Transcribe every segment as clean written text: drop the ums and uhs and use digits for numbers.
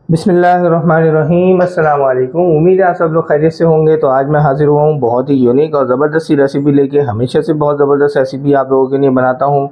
बिस्मिल्लाहिर्रहमानिर्रहीम। अस्सलाम वालेकुम। उम्मीद है आप सब लोग खैरियत से होंगे। तो आज मैं हाजिर हुआ हूँ बहुत ही यूनिक और ज़बरदस्त सी रेसिपी लेके। हमेशा से बहुत ज़बरदस्त रेसिपी आप लोगों के लिए बनाता हूँ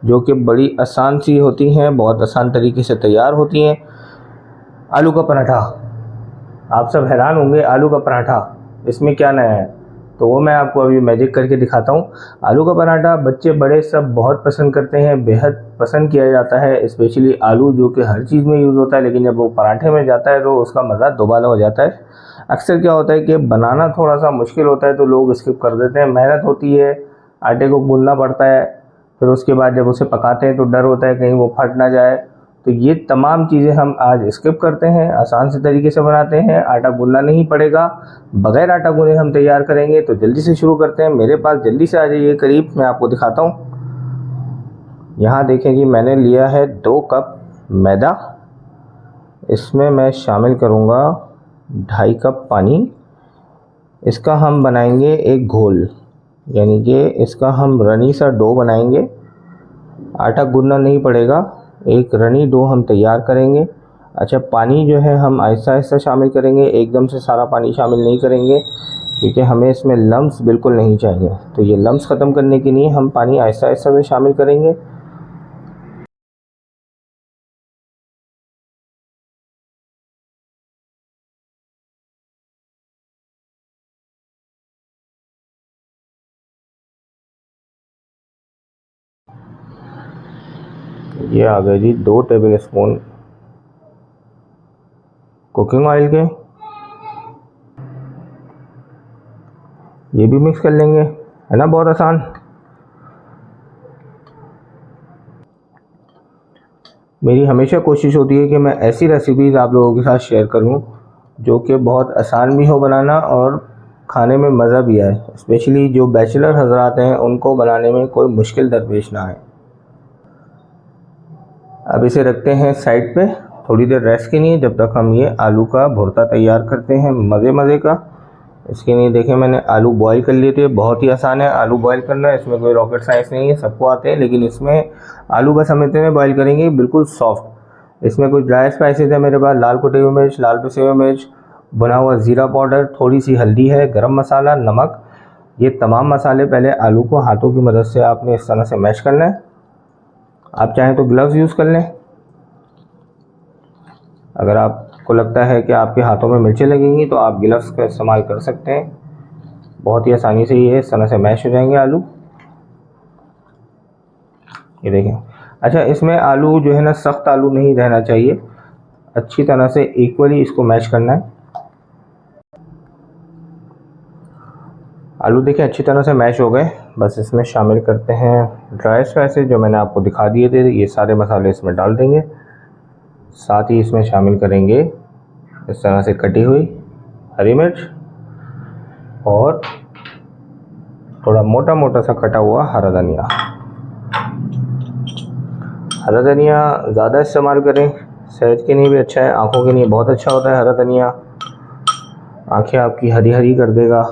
जो कि बड़ी आसान सी होती हैं, बहुत आसान तरीके से तैयार होती हैं। आलू का पराठा। आप सब हैरान होंगे, आलू का पराठा इसमें क्या नया है? तो वो मैं आपको अभी मैजिक करके दिखाता हूँ। आलू का पराठा बच्चे बड़े सब बहुत पसंद करते हैं, बेहद पसंद किया जाता है। स्पेशली आलू जो कि हर चीज़ में यूज़ होता है, लेकिन जब वो पराठे में जाता है तो उसका मज़ा दोबारा हो जाता है। अक्सर क्या होता है कि बनाना थोड़ा सा मुश्किल होता है तो लोग स्किप कर देते हैं। मेहनत होती है, आटे को गूंदना पड़ता है, फिर उसके बाद जब उसे पकाते हैं तो डर होता है कहीं वो फट ना जाए। तो ये तमाम चीज़ें हम आज स्किप करते हैं, आसान से तरीके से बनाते हैं। आटा गूंदना नहीं पड़ेगा, बग़ैर आटा गूंदे हम तैयार करेंगे। तो जल्दी से शुरू करते हैं। मेरे पास जल्दी से आ जाइए करीब, मैं आपको दिखाता हूँ। यहाँ देखें जी, मैंने लिया है 2 कप मैदा। इसमें मैं शामिल करूँगा 2.5 कप पानी। इसका हम बनाएंगे एक घोल, यानी कि इसका हम रनी सा डो बनाएंगे। आटा गूंदना नहीं पड़ेगा, एक रनी डो हम तैयार करेंगे। अच्छा, पानी जो है हम आहिस्ता आहिस्ता शामिल करेंगे, एकदम से सारा पानी शामिल नहीं करेंगे क्योंकि हमें इसमें लम्स बिल्कुल नहीं चाहिए। तो ये लम्स ख़त्म करने के लिए हम पानी आहिस्ता आहिस्ता से शामिल करेंगे। ये आ गए जी 2 टेबल स्पून कुकिंग ऑयल के। ये भी मिक्स कर लेंगे, है ना, बहुत आसान। मेरी हमेशा कोशिश होती है कि मैं ऐसी रेसिपीज़ आप लोगों के साथ शेयर करूं जो कि बहुत आसान भी हो बनाना और खाने में मज़ा भी आए। स्पेशली जो बैचलर हजरात हैं उनको बनाने में कोई मुश्किल दरपेश ना आए। अब इसे रखते हैं साइड पे थोड़ी देर रेस्ट के लिए, जब तक हम ये आलू का भुर्ता तैयार करते हैं मज़े मज़े का। इसके लिए देखें, मैंने आलू बॉईल कर लिए थे। बहुत ही आसान है आलू बॉईल करना, इसमें कोई रॉकेट साइंस नहीं है, सबको आते हैं। लेकिन इसमें आलू बस हम इतने बॉईल करेंगे बिल्कुल सॉफ्ट। इसमें कुछ ड्राई स्पाइसेस है मेरे पास, लाल कुटी हुई मिर्च, लाल पिसे हुए मिर्च, भुना हुआ ज़ीरा पाउडर, थोड़ी सी हल्दी है, गरम मसाला, नमक। ये तमाम मसाले पहले आलू को हाथों की मदद से आपने इस तरह से मैश करना है। आप चाहें तो ग्लव्स यूज़ कर लें। अगर आपको लगता है कि आपके हाथों में मिर्चें लगेंगी तो आप ग्लव्स का इस्तेमाल कर सकते हैं। बहुत ही आसानी से ये इस तरह से मैश हो जाएंगे आलू। ये देखें। अच्छा, इसमें आलू जो है ना, सख्त आलू नहीं रहना चाहिए, अच्छी तरह से इक्वली इसको मैश करना है। आलू देखिए अच्छी तरह से मैश हो गए। बस इसमें शामिल करते हैं ड्राई स्पाइसेस जो मैंने आपको दिखा दिए थे। ये सारे मसाले इसमें डाल देंगे। साथ ही इसमें शामिल करेंगे इस तरह से कटी हुई हरी मिर्च और थोड़ा मोटा मोटा सा कटा हुआ हरा धनिया। हरा धनिया ज़्यादा इस्तेमाल करें, सेहत के लिए भी अच्छा है, आँखों के लिए बहुत अच्छा होता है हरा धनिया। आँखें आपकी हरी हरी कर देगा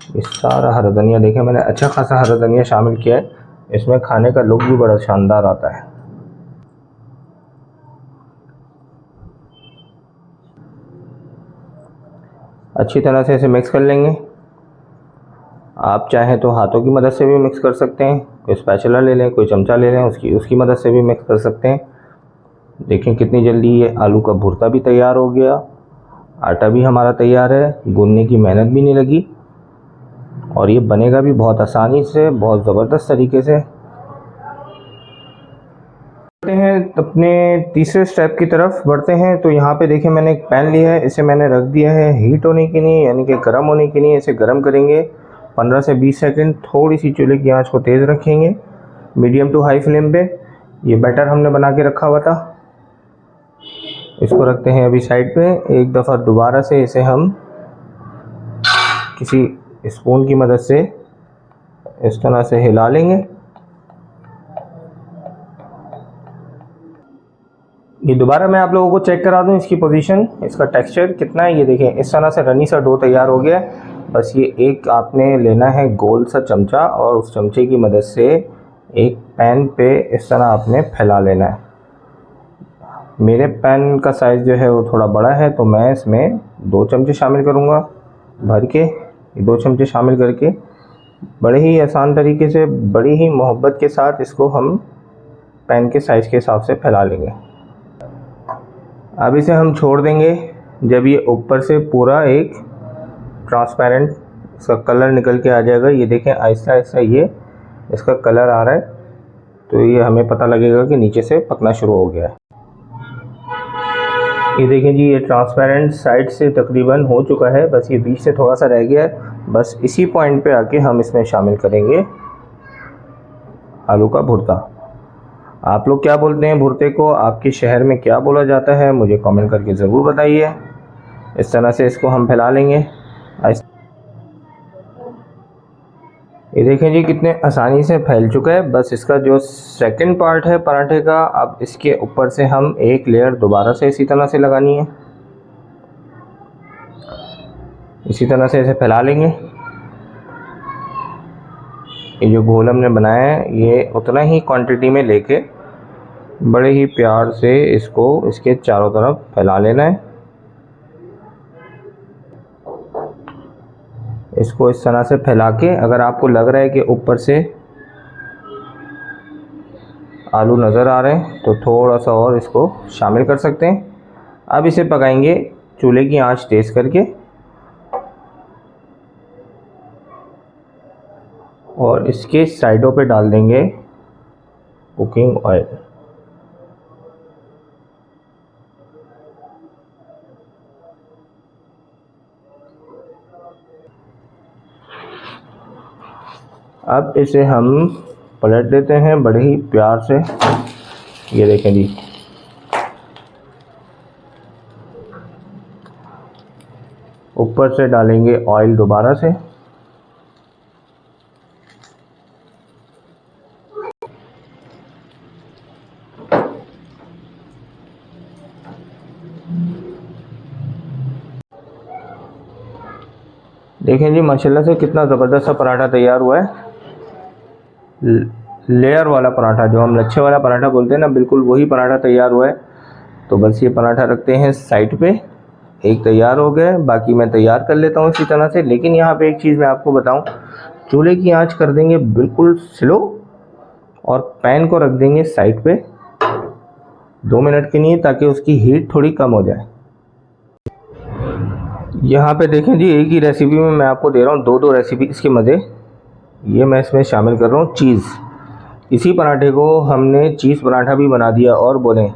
ये सारा हरा धनिया। देखें, मैंने अच्छा खासा हरा धनिया शामिल किया है, इसमें खाने का लुक भी बड़ा शानदार आता है। अच्छी तरह से इसे मिक्स कर लेंगे। आप चाहें तो हाथों की मदद से भी मिक्स कर सकते हैं, कोई स्पैचुला ले लें, कोई चमचा ले लें, उसकी मदद से भी मिक्स कर सकते हैं। देखें कितनी जल्दी ये आलू का भुर्ता भी तैयार हो गया, आटा भी हमारा तैयार है, गूंदने की मेहनत भी नहीं लगी और ये बनेगा भी बहुत आसानी से, बहुत ज़बरदस्त तरीके से। बढ़ते हैं अपने तीसरे स्टेप की तरफ बढ़ते हैं। तो यहाँ पे देखें, मैंने एक पैन लिया है, इसे मैंने रख दिया है हीट होने के लिए, यानी कि गर्म होने के लिए। इसे गर्म करेंगे 15 से 20 सेकंड। थोड़ी सी चूल्हे की आंच को तेज़ रखेंगे, मीडियम टू हाई फ्लेम पे। ये बैटर हमने बना के रखा हुआ था, इसको रखते हैं अभी साइड पे। एक दफ़ा दोबारा से इसे हम किसी स्पून की मदद से इस तरह से हिला लेंगे। ये दोबारा मैं आप लोगों को चेक करा दूं इसकी पोजीशन, इसका टेक्सचर कितना है। ये देखें, इस तरह से रनी सा डो तैयार हो गया है। बस ये एक आपने लेना है गोल सा चमचा और उस चमचे की मदद से एक पैन पे इस तरह आपने फैला लेना है। मेरे पैन का साइज़ जो है वो थोड़ा बड़ा है, तो मैं इसमें 2 चमचे शामिल करूँगा भर के। 2 चमचे शामिल करके बड़े ही आसान तरीके से, बड़ी ही मोहब्बत के साथ इसको हम पैन के साइज़ के हिसाब से फैला लेंगे। अब इसे हम छोड़ देंगे। जब ये ऊपर से पूरा एक ट्रांसपेरेंट इसका कलर निकल के आ जाएगा, ये देखें आहिस्ता आहिस्ता ये इसका कलर आ रहा है, तो ये हमें पता लगेगा कि नीचे से पकना शुरू हो गया है। ये देखें जी, ये ट्रांसपेरेंट साइड से तकरीबन हो चुका है, बस ये बीच से थोड़ा सा रह गया है। बस इसी पॉइंट पे आके हम इसमें शामिल करेंगे आलू का भुर्ता। आप लोग क्या बोलते हैं भुर्ते को, आपके शहर में क्या बोला जाता है, मुझे कमेंट करके ज़रूर बताइए। इस तरह से इसको हम फैला लेंगे। ये देखें जी कितने आसानी से फैल चुका है। बस इसका जो सेकंड पार्ट है पराठे का, अब इसके ऊपर से हम एक लेयर दोबारा से इसी तरह से लगानी है। इसी तरह से इसे फैला लेंगे। ये जो घोल हमने बनाया है, ये उतना ही क्वांटिटी में लेके बड़े ही प्यार से इसको इसके चारों तरफ फैला लेना है। इसको इस तरह से फैला के, अगर आपको लग रहा है कि ऊपर से आलू नज़र आ रहे हैं, तो थोड़ा सा और इसको शामिल कर सकते हैं। अब इसे पकाएंगे चूल्हे की आंच तेज़ करके, और इसके साइडों पे डाल देंगे कुकिंग ऑयल। अब इसे हम पलट देते हैं बड़े ही प्यार से। ये देखें जी, ऊपर से डालेंगे ऑयल दोबारा से। देखें जी माशाल्लाह से कितना ज़बरदस्त सा पराठा तैयार हुआ है। लेयर वाला पराठा, जो हम लच्छे वाला पराठा बोलते हैं ना, बिल्कुल वही पराठा तैयार हुआ है। तो बस ये पराठा रखते हैं साइड पे। एक तैयार हो गया, बाकी मैं तैयार कर लेता हूँ इसी तरह से। लेकिन यहाँ पे एक चीज़ मैं आपको बताऊँ, चूल्हे की आंच कर देंगे बिल्कुल स्लो, और पैन को रख देंगे साइड पे 2 मिनट के लिए, ताकि उसकी हीट थोड़ी कम हो जाए। यहाँ पे देखें जी, एक ही रेसिपी में मैं आपको दे रहा हूँ 2-2 रेसिपी इसके मज़े। ये मैं इसमें शामिल कर रहा हूँ चीज़। इसी पराठे को हमने चीज़ पराठा भी बना दिया। और बोलें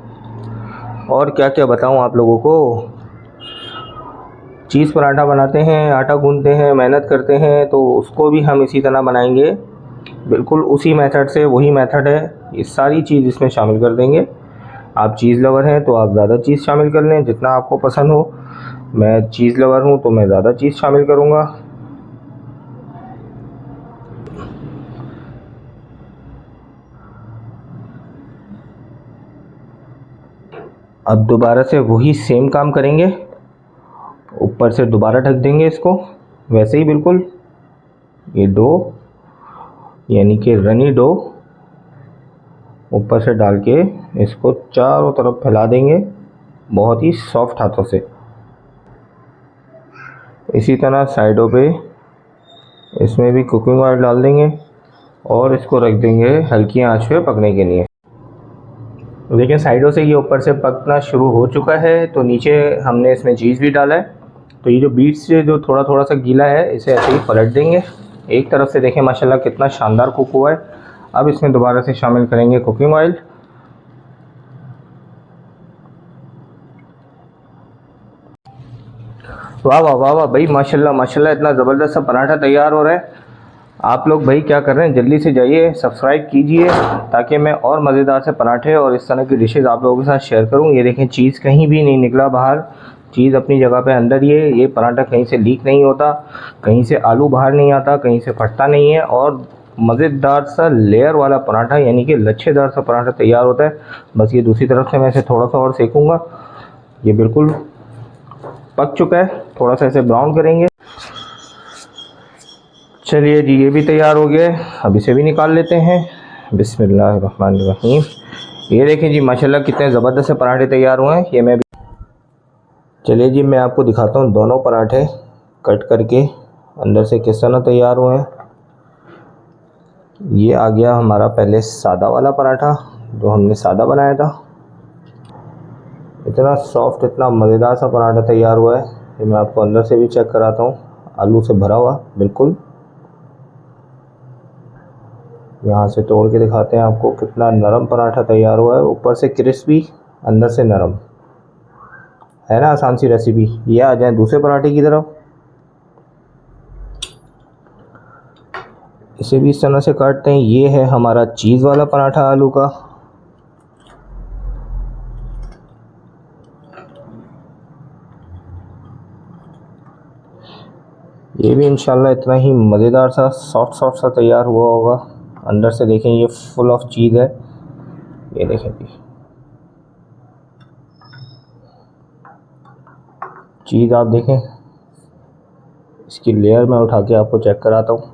और क्या क्या बताऊँ आप लोगों को। चीज़ पराठा बनाते हैं, आटा गूंथते हैं, मेहनत करते हैं, तो उसको भी हम इसी तरह बनाएंगे, बिल्कुल उसी मेथड से। वही मेथड है, ये सारी चीज़ इसमें शामिल कर देंगे। आप चीज़ लवर हैं तो आप ज़्यादा चीज़ शामिल कर लें, जितना आपको पसंद हो। मैं चीज़ लवर हूँ तो मैं ज़्यादा चीज़ शामिल करूँगा। अब दोबारा से वही सेम काम करेंगे, ऊपर से दोबारा ढक देंगे इसको वैसे ही बिल्कुल। ये डो यानी कि रनी डो ऊपर से डाल के इसको चारों तरफ फैला देंगे बहुत ही सॉफ्ट हाथों से। इसी तरह साइडों पे इसमें भी कुकिंग ऑयल डाल देंगे और इसको रख देंगे हल्की आंच पे पकने के लिए। लेकिन साइडों से ये ऊपर से पकना शुरू हो चुका है, तो नीचे हमने इसमें चीज़ भी डाला है। तो ये जो बीच से जो थोड़ा थोड़ा सा गीला है, इसे ऐसे ही पलट देंगे। एक तरफ से देखें माशाल्लाह कितना शानदार कुक हुआ है। अब इसमें दोबारा से शामिल करेंगे कुकिंग ऑयल। वाह वाह वाह वाह भाई, माशाल्लाह माशाल्लाह, इतना ज़बरदस्त सा पराठा तैयार हो रहा है। आप लोग भाई क्या कर रहे हैं, जल्दी से जाइए सब्सक्राइब कीजिए, ताकि मैं और मज़ेदार से पराठे और इस तरह की डिशेज़ आप लोगों के साथ शेयर करूं। ये देखें चीज़ कहीं भी नहीं निकला बाहर, चीज़ अपनी जगह पे अंदर ही है। ये पराठा कहीं से लीक नहीं होता, कहीं से आलू बाहर नहीं आता, कहीं से फटता नहीं है, और मज़ेदार सा लेयर वाला पराठा यानी कि लच्छेदार सा पराठा तैयार होता है। बस ये दूसरी तरफ से मैं इसे थोड़ा सा और सेकूँगा। ये बिल्कुल पक चुका है, थोड़ा सा इसे ब्राउन करेंगे। चलिए जी, ये भी तैयार हो गया है। अब इसे भी निकाल लेते हैं। बिस्मिल्लाहिर्रहमानिर्रहीम। ये देखें जी माशाल्लाह कितने ज़बरदस्त से पराठे तैयार हुए हैं। ये मैं भी, चलिए जी मैं आपको दिखाता हूँ दोनों पराठे कट करके अंदर से किस तरह तैयार हुए हैं। ये आ गया हमारा पहले सादा वाला पराठा जो हमने सादा बनाया था। इतना सॉफ्ट इतना मज़ेदार सा पराठा तैयार हुआ है। ये मैं आपको अंदर से भी चेक कराता हूँ, आलू से भरा हुआ बिल्कुल। यहाँ से तोड़ के दिखाते हैं आपको कितना नरम पराठा तैयार हुआ है, ऊपर से क्रिस्पी अंदर से नरम। है ना आसान सी रेसिपी। ये आ जाए दूसरे पराठे की तरफ। इसे भी इस तरह से काटते हैं। ये है हमारा चीज़ वाला पराठा आलू का। ये भी इंशाल्लाह इतना ही मज़ेदार सा सॉफ्ट सा तैयार हुआ होगा। अंदर से देखें ये फुल ऑफ चीज़ है। ये देखें जी चीज़ आप देखें। इसकी लेयर मैं उठा के आपको चेक कराता हूँ।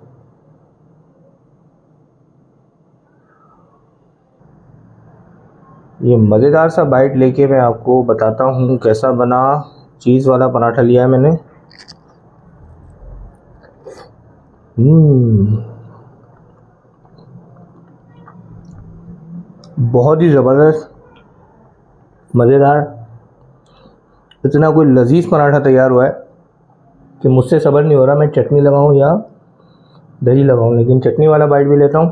ये मज़ेदार सा बाइट लेके मैं आपको बताता हूँ कैसा बना। चीज़ वाला पराठा लिया है मैंने। बहुत ही ज़बरदस्त मज़ेदार, इतना कोई लजीज पराठा तैयार हुआ है कि मुझसे सब्र नहीं हो रहा मैं चटनी लगाऊं या दही लगाऊं। लेकिन चटनी वाला बाइट भी लेता हूं।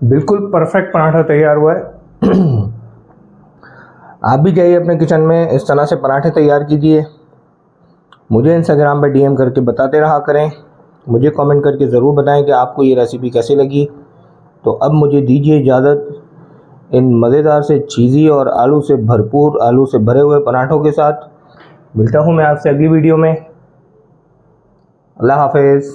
बिल्कुल परफेक्ट पराठा तैयार हुआ है। आप भी जाइए अपने किचन में इस तरह से पराठे तैयार कीजिए। मुझे इंस्टाग्राम पर डीएम करके बताते रहा करें। मुझे कमेंट करके ज़रूर बताएं कि आपको ये रेसिपी कैसी लगी। तो अब मुझे दीजिए इजाज़त इन मज़ेदार से चीज़ी और आलू से भरपूर, आलू से भरे हुए पराठों के साथ। मिलता हूँ मैं आपसे अगली वीडियो में। अल्लाह हाफ़िज़।